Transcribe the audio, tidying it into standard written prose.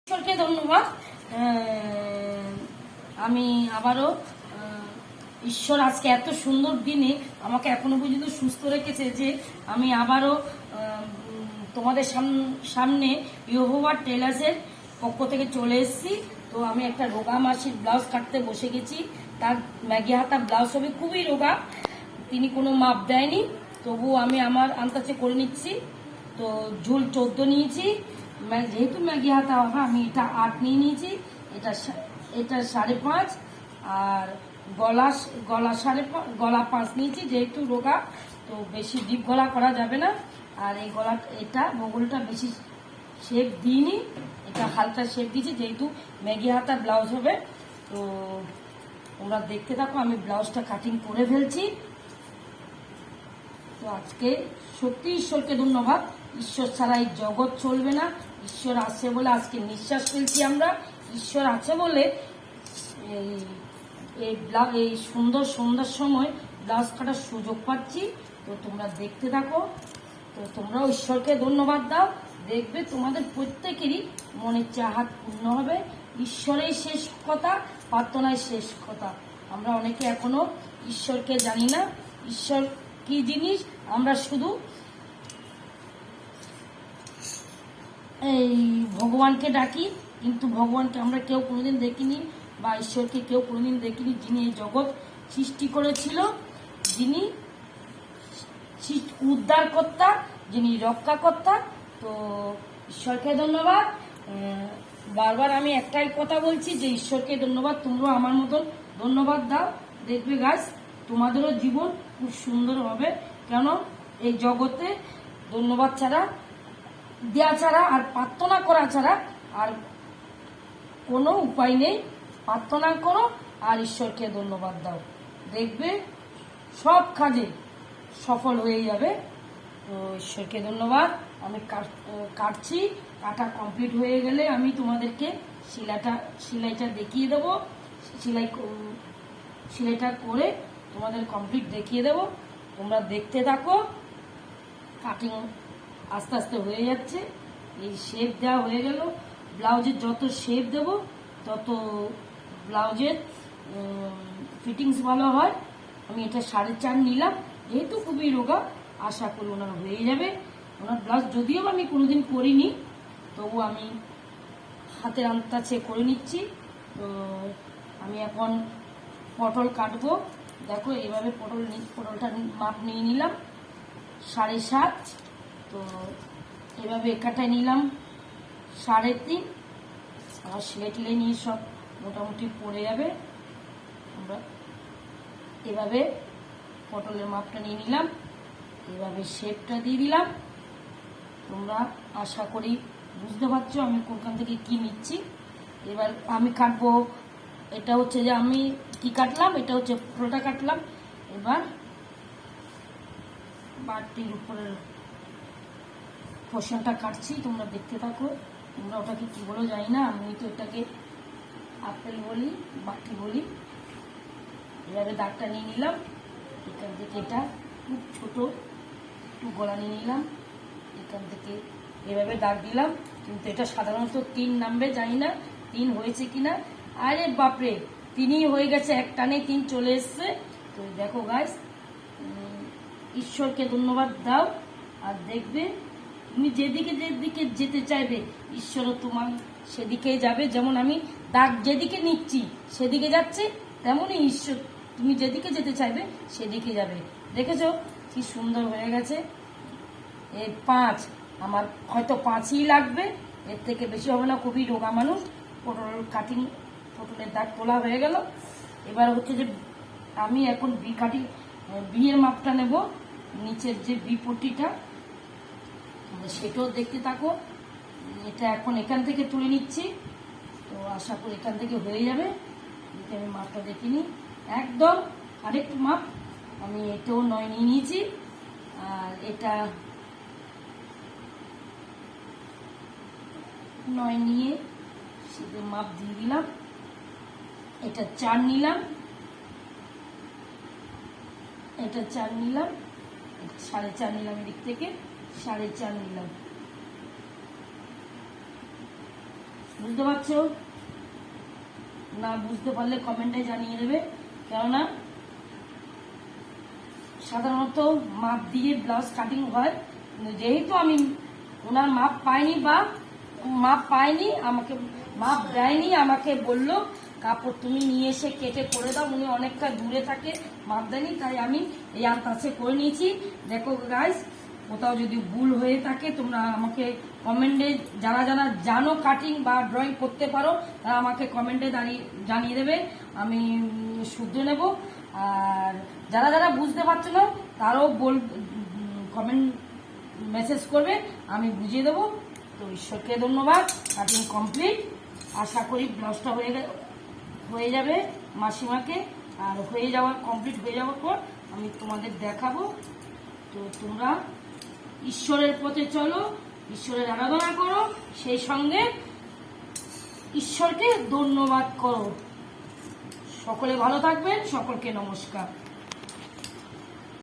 ঈশ্বরকে ধন্যবাদ। আমি আবারও ঈশ্বর আজকে এত সুন্দর দিনে আমাকে এখনো পর্যন্ত সুস্থ রেখেছে যে আমি আবারও তোমাদের সামনে ইয়োহোবা টেলার্সের পক্ষ থেকে চলে এসেছি। তো আমি একটা রোগা মাসির ব্লাউজ কাটতে বসে গেছি। তার ম্যাগি হাতা ব্লাউজ হবে, খুবই রোগা, তিনি কোনো মাপ দেয়নি, তবু আমি আমার আন্দাজে করে নিচ্ছি। তো ঝুল 14 নিয়েছি, যেহেতু ম্যাগি হাতা হবে আমি এটা 8 নিয়ে নিয়েছি। এটা 5.5, আর গলা 5 নিয়েছি, যেহেতু রোগা তো বেশি ডিপ গলা করা যাবে না। আর এই এটা বগলটা বেশি শেপ দিইনি, এটা হালকা শেপ দিয়েছি, যেহেতু ম্যাগি হাতা ব্লাউজ হবে। তো তোমরা দেখতে থাকো, আমি ব্লাউজটা কাটিং করে ফেলছি। তো আজকে সত্যি ঈশ্বরকে ধন্যবাদ। ঈশ্বর ছাড়া এই জগৎ চলবে না। ঈশ্বর আছে বলে আজকে নিঃশ্বাস ফেলছি আমরা। ঈশ্বর আছে বলে এই সুন্দর সন্ধ্যার সময় ব্লাউজ কাটার সুযোগ পাচ্ছি। তো তোমরা দেখতে থাকো। তো তোমরাও ঈশ্বরকে ধন্যবাদ দাও, দেখবে তোমাদের প্রত্যেকেরই মনের চাহাত পূর্ণ হবে। ঈশ্বরের শেষ কথা, প্রার্থনায় শেষ কথা। আমরা অনেকে এখনো ঈশ্বরকে জানি না, ঈশ্বর কি জিনিস। আমরা শুধু এই ভগবানকে ডাকি, কিন্তু ভগবানকে আমরা কেউ কোনোদিন দেখিনি, বা ঈশ্বরকে কেউ কোনোদিন দেখিনি, যিনি এই জগৎ সৃষ্টি করেছিল, যিনি উদ্ধারকর্তা, যিনি রক্ষাকর্তা। তো ঈশ্বরকে ধন্যবাদ। বারবার আমি একটাই কথা বলছি যে ঈশ্বরকে ধন্যবাদ। তোমরা আমার মতন ধন্যবাদ দাও, দেখবে গাছ তোমাদেরও জীবন খুব সুন্দর হবে। কেন এই জগতে ধন্যবাদ ছাড়া, দেওয়া ছাড়া আর প্রার্থনা করা ছাড়া আর কোনো উপায় নেই। প্রার্থনা করো আর ঈশ্বরকে ধন্যবাদ দাও, দেখবে সব কাজে সফল হয়ে যাবে। তো ঈশ্বরকে ধন্যবাদ। আমি কাটছি, কাটা কমপ্লিট হয়ে গেলে আমি তোমাদেরকে সেলাইটা দেখিয়ে দেবো। সেলাইটা করে তোমাদের কমপ্লিট দেখিয়ে দেবো। তোমরা দেখতে থাকো। কাটিং আস্তে আস্তে হয়ে যাচ্ছে। এই শেপ দেওয়া হয়ে গেল। ব্লাউজের যত শেপ দেব তত ব্লাউজের ফিটিংস ভালো হয়। আমি এটা 4.5 নিলাম, যেহেতু খুবই রোগা, আশা করি ওনার হয়ে যাবে। ওনার ব্লাউজ যদিও আমি কোনোদিন করিনি, তবু আমি হাতের আন্দাজে করে নিচ্ছি। তো আমি এখন পটল কাটবো। দেখো এইভাবে পটলটা মাপ নিয়ে নিলাম 7.5। তো এভাবে একাটায় নিলাম 3.5। আমার সেলাই নিয়ে সব মোটামুটি পড়ে যাবে। আমরা এভাবে পটলের মাপটা নিয়ে নিলাম, এভাবে শেপটা দিয়ে দিলাম। তোমরা আশা করি বুঝতে পারছো আমি কোনখান থেকে কি নিচ্ছি। এবার আমি কাটবো। এটা হচ্ছে যে আমি কি কাটলাম, এটা হচ্ছে পুরোটা কাটলাম। এবার বাটির উপরের পোর্শনটা কাটছি, তোমরা দেখতে থাকো। তোমরা ওটাকে কি বলো জানি না, আমি তো এটাকে আপেল বলি, বাটি বলি। এভাবে দাগটা নিয়ে নিলাম। এখান থেকে এটা খুব ছোট একটু গলা নিয়ে নিলাম, এখান থেকে এভাবে দাগ দিলাম। কিন্তু এটা সাধারণত 3 নামবে, জানি না 3 হয়েছে কিনা। আরে বাপরে, 3ই হয়ে গেছে, এক টানে 3 চলে এসছে। তো দেখো গাইস, ঈশ্বরকে ধন্যবাদ দাও, আর দেখবে তুমি যেদিকে যেতে চাইবে ঈশ্বরও তোমার সেদিকেই যাবে। যেমন আমি দাগ যেদিকে নিচ্ছি সেদিকে যাচ্ছে, তেমনই ঈশ্বর তুমি যেদিকে যেতে চাইবে সেদিকে যাবে। দেখেছো কি সুন্দর হয়ে গেছে। এই 5, আমার হয়তো 5ই লাগবে, এর থেকে বেশি হবে না। খুবই রোগা মানুষ। পটলের দাগ তোলা হয়ে গেল। এবার হচ্ছে যে আমি এখন বিয়ের মাপটা নেব, নিচের যে পট্টিটা, সেটাও দেখতে থাকো। এটা এখন এখান থেকে তুলে নিচ্ছি। তো আশা করি এখান থেকে হয়ে যাবে। আমি মাপটা দেখিনি, একদম কারেক্ট মাপ। আমি এটাও 9 নিয়ে নিয়েছি, আর এটা 9 নিয়ে সেটা মাপ দিয়ে দিলাম। এটা 4 নিলাম, এটা 4 নিলাম, 4.5 নিলাম, এদিক থেকে 4.5 নিলাম। বুঝতে পারছো? না বুঝতে পারলে কমেন্টে জানিয়ে দেবে। কেননা সাধারণত মাপ দিয়ে ব্লাউজ কাটিং হয়, যেহেতু আমি ওনার মাপ পাইনি, আমাকে মাপ দেয়নি, আমাকে বলল কাপড় তুমি নিয়ে এসে কেটে করে দাও। উনি অনেকটা দূরে থাকে, মাপ দেয়নি, তাই আমি এই আন্দাজে করে নিয়েছি। দেখো গাইস, কোথাও যদি ভুল হয়ে থাকে তোমরা আমাকে কমেন্টে, যারা যারা জানো কাটিং বা ড্রয়িং করতে পারো তারা আমাকে কমেন্টে জানিয়ে দেবে, আমি শুধরে নেব। আর যারা যারা বুঝতে পারছো না তারাও কমেন্ট মেসেজ করবে, আমি বুঝিয়ে দেবো। তো ঈশ্বরকে ধন্যবাদ, কাটিং কমপ্লিট। আশা করি ব্লাউজটা হয়ে যাবে মাসিমাকে। আর কমপ্লিট হয়ে যাওয়ার পর আমি তোমাদের দেখাবো। তো তোমরা ঈশ্বরের পথে চলো, ঈশ্বরের আরাধনা করো, সেই সঙ্গে ঈশ্বরকে ধন্যবাদ করো। সকলে ভালো থাকবেন, সকলকে নমস্কার।